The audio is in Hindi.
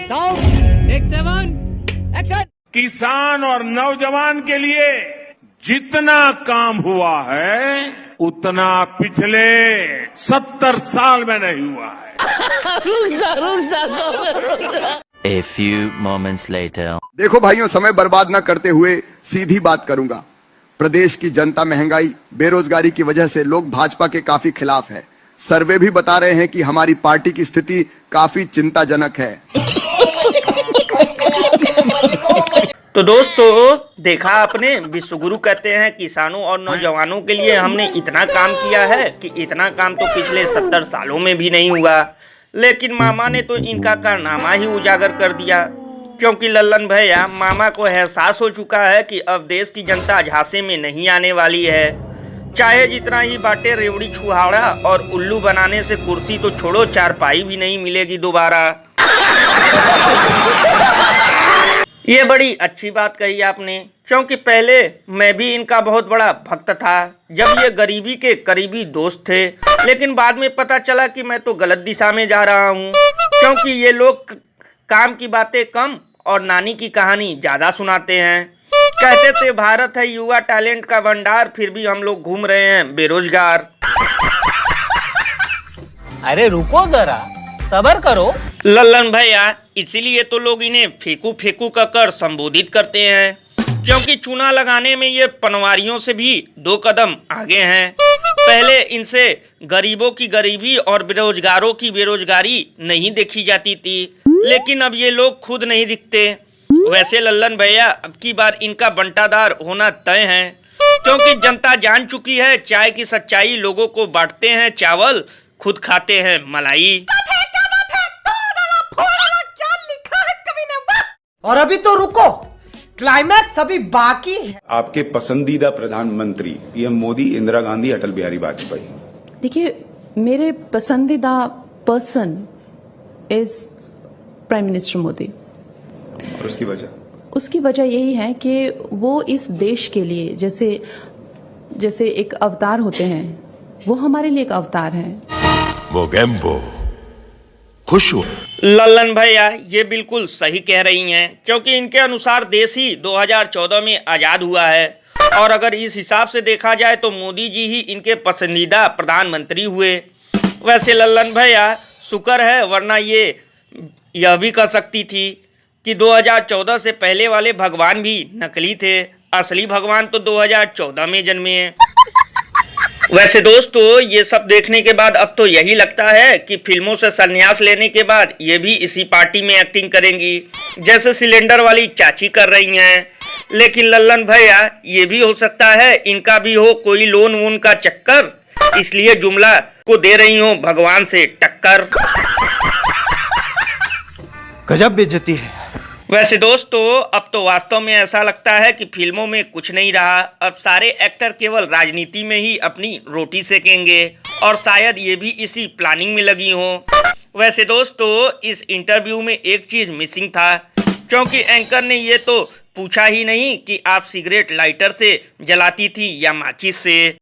Sound take 7 action. किसान और नौजवान के लिए जितना काम हुआ है उतना पिछले 70 साल में नहीं हुआ है। A few moments later. देखो भाइयों, समय बर्बाद न करते हुए सीधी बात करूंगा। प्रदेश की जनता महंगाई, बेरोजगारी की वजह से लोग भाजपा के काफी खिलाफ है। सर्वे भी बता रहे हैं कि हमारी पार्टी की स्थिति काफी चिंताजनक है। तो दोस्तों, देखा आपने, विश्वगुरु कहते हैं किसानों और नौजवानों के लिए हमने इतना काम किया है कि इतना काम तो पिछले 70 सालों में भी नहीं हुआ। लेकिन मामा ने तो इनका कारनामा ही उजागर कर दिया, क्योंकि लल्लन भैया मामा को एहसास हो चुका है कि अब देश की जनता झांसे में नहीं आने वाली है। चाहे जितना ही बाटे रेवड़ी छुहाड़ा और उल्लू बनाने से कुर्सी तो छोड़ो, चारपाई भी नहीं मिलेगी दोबारा। ये बड़ी अच्छी बात कही आपने, क्योंकि पहले मैं भी इनका बहुत बड़ा भक्त था, जब ये गरीबी के करीबी दोस्त थे। लेकिन बाद में पता चला कि मैं तो गलत दिशा में जा रहा हूँ, क्योंकि ये लोग काम की बातें कम और नानी की कहानी ज़्यादा सुनाते हैं। कहते थे भारत है युवा टैलेंट का भंडार, फिर भी हम लोग घूम रहे हैं बेरोजगार। अरे रुको जरा, सब्र करो लल्लन भैया, इसीलिए तो लोग इन्हें फेंकू फेंकू कर संबोधित करते हैं, क्योंकि चूना लगाने में ये पनवारियों से भी 2 कदम आगे हैं। पहले इनसे गरीबों की गरीबी और बेरोजगारों की बेरोजगारी नहीं देखी जाती थी, लेकिन अब ये लोग खुद नहीं दिखते। वैसे लल्लन भैया, अब की बार इनका बंटादार होना तय है, क्योंकि जनता जान चुकी है चाय की सच्चाई। लोगों को बांटते हैं चावल, खुद खाते हैं मलाई। और अभी तो रुको, क्लाइमैक्स अभी बाकी है। आपके पसंदीदा प्रधानमंत्री पीएम मोदी, इंदिरा गांधी, अटल बिहारी वाजपेयी? देखिए, मेरे पसंदीदा person is prime minister Modi. और उसकी वजह? उसकी वजह यही है कि वो इस देश के लिए जैसे एक अवतार होते हैं, वो हमारे लिए एक अवतार हैं। वो गैम्बो खुश हो। लल्लन भैया ये बिल्कुल सही कह रही हैं, क्योंकि इनके अनुसार देश ही 2014 में आज़ाद हुआ है। और अगर इस हिसाब से देखा जाए तो मोदी जी ही इनके पसंदीदा प्रधानमंत्री हुए। वैसे लल्लन भैया शुक्र है, वरना यह भी कह सकती थी कि 2014 से पहले वाले भगवान भी नकली थे, असली भगवान तो 2014 में जन्मे हैं। वैसे दोस्तों, ये सब देखने के बाद अब तो यही लगता है कि फिल्मों से संन्यास लेने के बाद ये भी इसी पार्टी में एक्टिंग करेंगी, जैसे सिलेंडर वाली चाची कर रही हैं। लेकिन लल्लन भैया, ये भी हो सकता है इनका भी हो कोई लोन वोन का चक्कर, इसलिए जुमला को दे रही हो भगवान से टक्कर। गजब बेइज्जती है। वैसे दोस्तों, अब तो वास्तव में ऐसा लगता है कि फिल्मों में कुछ नहीं रहा। अब सारे एक्टर केवल राजनीति में ही अपनी रोटी सेकेंगे, और शायद ये भी इसी प्लानिंग में लगी हो। वैसे दोस्तों, इस इंटरव्यू में एक चीज़ मिसिंग था, क्योंकि एंकर ने ये तो पूछा ही नहीं कि आप सिगरेट लाइटर से जलाती थी या माचिस से।